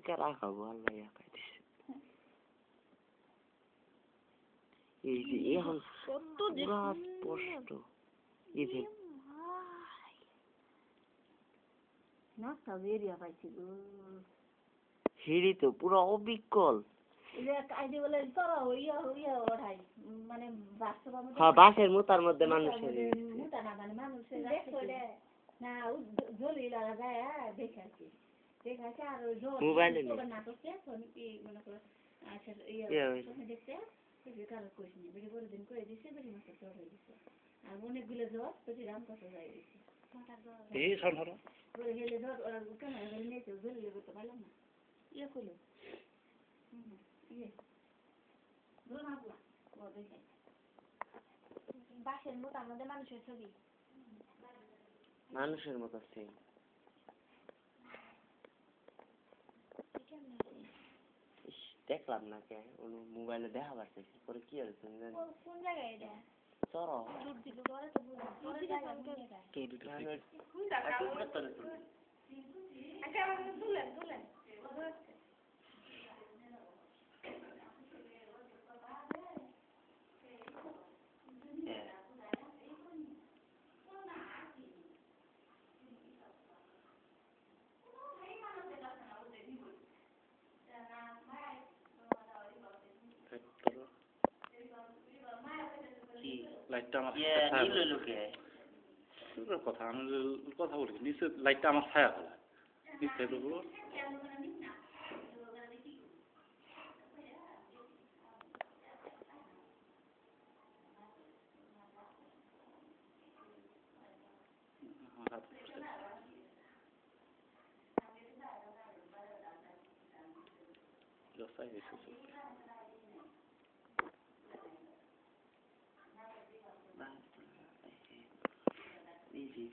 কে রাখাবো আল্লাহ একাই দিছে এই যে এখন পুরা স্পষ্ট এই যে না সব এরিয়া পাইছি গো হেরি তো পুরা অবিকল আইডি বলে তোরা হইয়া ওঠাই মানে বাসের মধ্যে হ্যাঁ বাসের মুতার মধ্যে মানুষের মুতা না মানে মানুষের না জলি লাগা যায় দেখাচ্ছি আর মোবাইলে নাটক মনে করো আচ্ছা দেখতে কারো কোশ নেই বেশি করে দিন করে দিচ্ছে বেশি মাসে জ্বর হয়ে দিচ্ছে আর অনেকগুলো জ্বর বেশি দাম কত যায় দিচ্ছে এই সরহরা বলে গেলে জ্বর ওরা কেন নিয়েছে জলি লেগে তো পারলাম না ইয়ে করলো বাসের মতো আমাদের মানুষের ছবি মানুষের মতো সেম দেখলাম না কে মোবাইলে দেখা পারতেছি পরে কি হয়েছে কোন জায়গায় এটা চলো দূর দিল পরে তো পরে জায়গা কে দিতে আচ্ছা আমাকে তুলেন লাইটটা আমার কি কথা আমি কথা বলি নিচে লাইটটা আমার ছায়া ফেলা নিচে দেবো Easy.